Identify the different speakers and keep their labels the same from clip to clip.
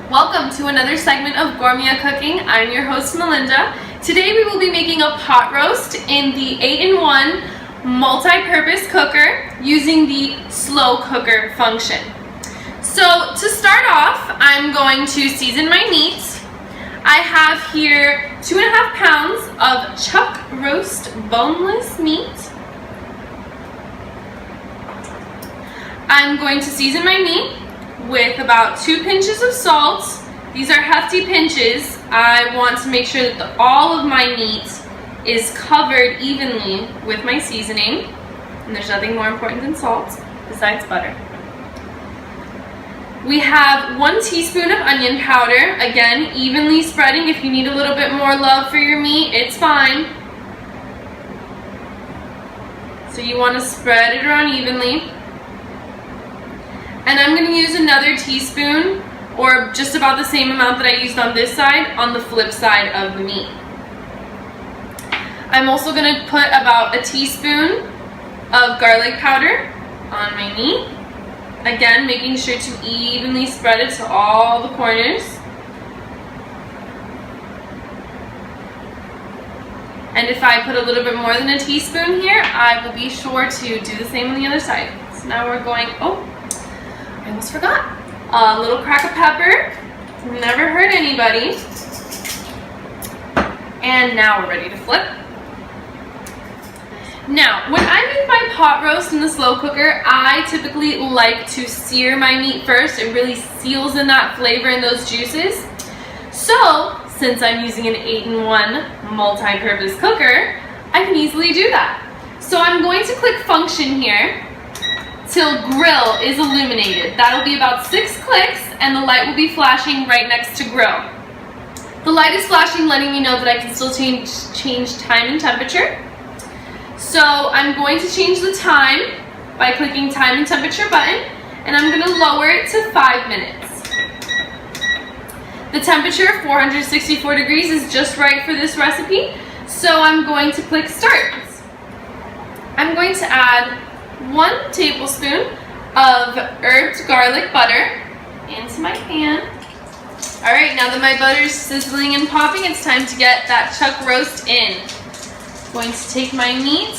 Speaker 1: Welcome to another segment of Gourmia Cooking. I'm your host Melinda. Today we will be making a pot roast in the 8-in-1 multi-purpose cooker using the slow cooker function. So to start off, I'm going to season my meat. I have here 2.5 pounds of chuck roast boneless meat. I'm going to season my meat with about 2 pinches of salt. These are hefty pinches. I want to make sure that all of my meat is covered evenly with my seasoning. And there's nothing more important than salt besides butter. We have 1 teaspoon of onion powder. Again, evenly spreading. If you need a little bit more love for your meat, it's fine. So you want to spread it around evenly. And I'm going to use another teaspoon, or just about the same amount that I used on this side, on the flip side of the meat. I'm also going to put about a teaspoon of garlic powder on my meat. Again, making sure to evenly spread it to all the corners. And if I put a little bit more than a teaspoon here, I will be sure to do the same on the other side. So now we're going, I almost forgot. A little crack of pepper. Never hurt anybody. And now we're ready to flip. Now, when I make my pot roast in the slow cooker, I typically like to sear my meat first. It really seals in that flavor and those juices. So, since I'm using an 8-in-1 multi-purpose cooker, I can easily do that. So I'm going to click function here till grill is illuminated. That'll be about 6 clicks and the light will be flashing right next to grill. The light is flashing, letting me know that I can still change time and temperature. So I'm going to change the time by clicking time and temperature button, and I'm going to lower it to 5 minutes. The temperature, 464 degrees, is just right for this recipe, so I'm going to click start. I'm going to add 1 tablespoon of herbed garlic butter into my pan. Alright, now that my butter is sizzling and popping, it's time to get that chuck roast in. I'm going to take my meat,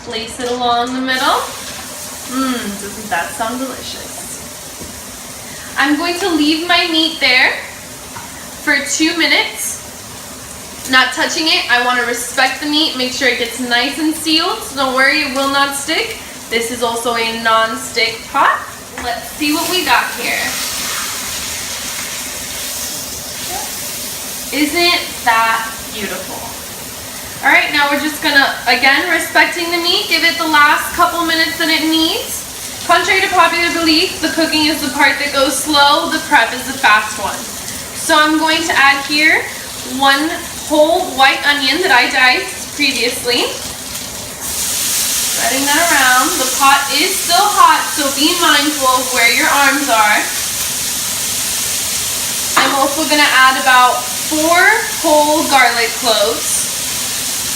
Speaker 1: place it along the middle. Doesn't that sound delicious? I'm going to leave my meat there for 2 minutes. Not touching it. I want to respect the meat, make sure it gets nice and sealed. So don't worry, it will not stick. This is also a non-stick pot. Let's see what we got here. Isn't that beautiful? All right, now we're just gonna, again, respecting the meat, give it the last couple minutes that it needs. Contrary to popular belief, the cooking is the part that goes slow, the prep is the fast one. So I'm going to add here 1 whole white onion that I diced previously. Spreading that around. The pot is still hot, so be mindful of where your arms are. I'm also going to add about 4 whole garlic cloves.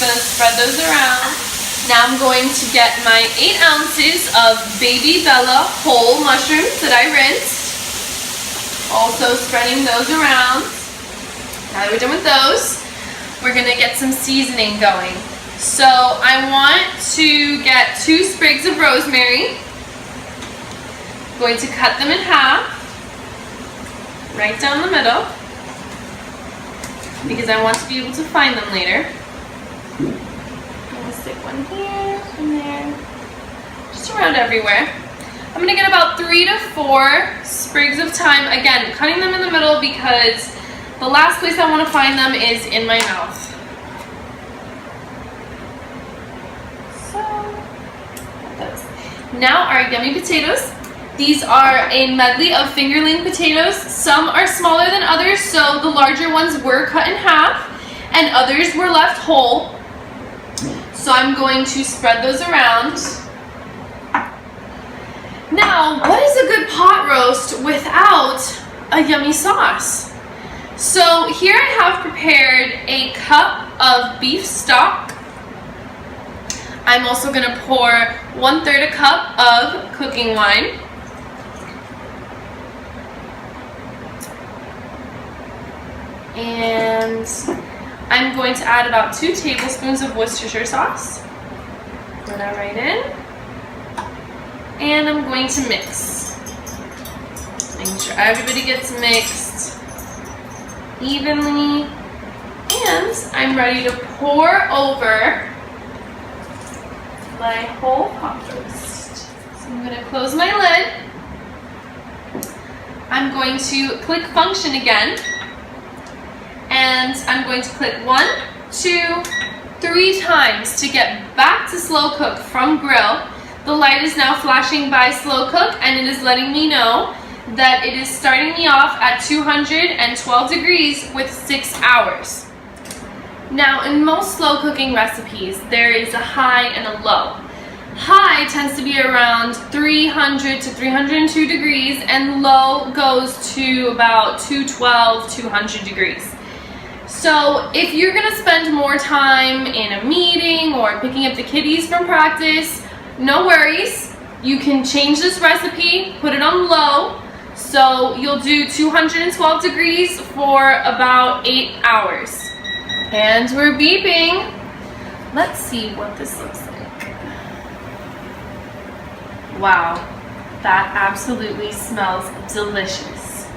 Speaker 1: Going to spread those around. Now I'm going to get my 8 ounces of Baby Bella whole mushrooms that I rinsed. Also spreading those around. Now that we're done with those, we're going to get some seasoning going. So I want to get 2 sprigs of rosemary. I'm going to cut them in half, right down the middle, because I want to be able to find them later. I'm going to stick one here and there, just around everywhere. I'm going to get about 3 to 4 sprigs of thyme. Again, cutting them in the middle because the last place I want to find them is in my mouth. Now our yummy potatoes. These are a medley of fingerling potatoes. Some are smaller than others, so the larger ones were cut in half and others were left whole. So I'm going to spread those around. Now, what is a good pot roast without a yummy sauce? So here I have prepared a cup of beef stock. I'm also going to pour 1/3 cup of cooking wine. And I'm going to add about 2 tablespoons of Worcestershire sauce. Put that right in. And I'm going to mix. Making sure everybody gets mixed evenly. And I'm ready to pour over my whole pot roast. So I'm going to close my lid. I'm going to click function again. And I'm going to click 1, 2, 3 times to get back to slow cook from grill. The light is now flashing by slow cook, and it is letting me know that it is starting me off at 212 degrees with 6 hours. Now, in most slow cooking recipes, there is a high and a low. High tends to be around 300 to 302 degrees, and low goes to about 212, 200 degrees. So if you're gonna spend more time in a meeting or picking up the kiddies from practice, no worries. You can change this recipe, put it on low. So you'll do 212 degrees for about 8 hours. And we're beeping. Let's see what this looks like. Wow, that absolutely smells delicious.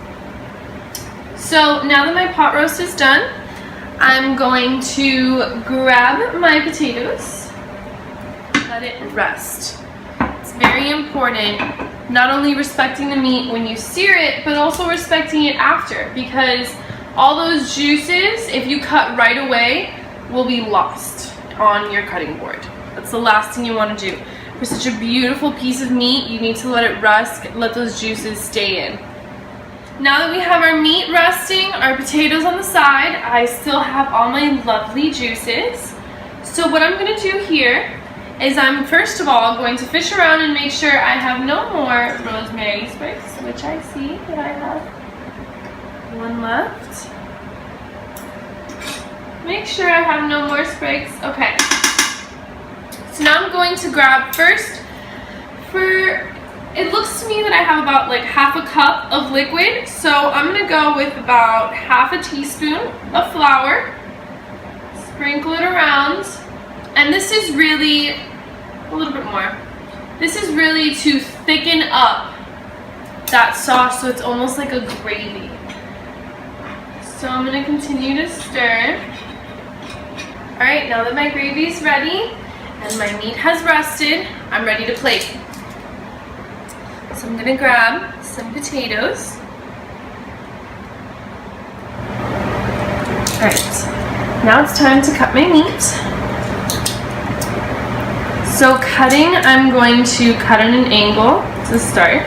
Speaker 1: So now that my pot roast is done, I'm going to grab my potatoes, let it rest. It's very important, not only respecting the meat when you sear it, but also respecting it after, because all those juices, if you cut right away, will be lost on your cutting board. That's the last thing you want to do. For such a beautiful piece of meat, you need to let it rest, let those juices stay in. Now that we have our meat resting, our potatoes on the side, I still have all my lovely juices. So what I'm going to do here is I'm first of all going to fish around and make sure I have no more rosemary sprigs, which I see that I have one left. Make sure I have no more sprigs. Okay. So now I'm going to grab first it looks to me that I have about like half a cup of liquid, so I'm going to go with about half a teaspoon of flour, sprinkle it around, and this is really, a little bit more, this is really to thicken up that sauce so it's almost like a gravy. So I'm going to continue to stir. Alright, now that my gravy is ready and my meat has rested, I'm ready to plate. So I'm going to grab some potatoes. Alright, now it's time to cut my meat. So cutting, I'm going to cut at an angle to start.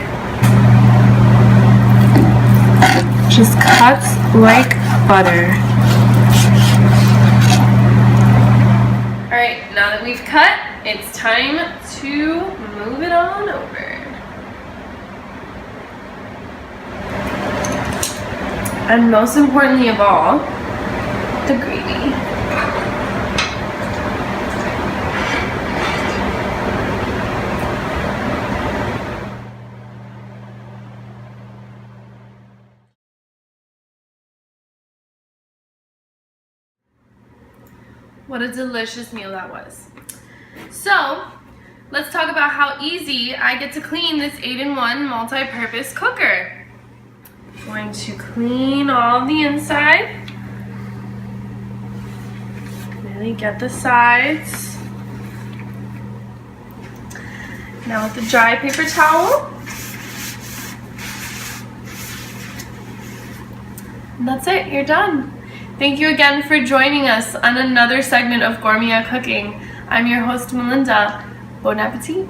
Speaker 1: Just cuts like butter. Alright, now that we've cut, it's time to move it on over. And most importantly of all, the gravy. What a delicious meal that was. So, let's talk about how easy I get to clean this 8-in-1 multi-purpose cooker. I'm going to clean all the inside. Really get the sides. Now with the dry paper towel. And that's it, you're done. Thank you again for joining us on another segment of Gourmia Cooking. I'm your host, Melinda. Bon appetit.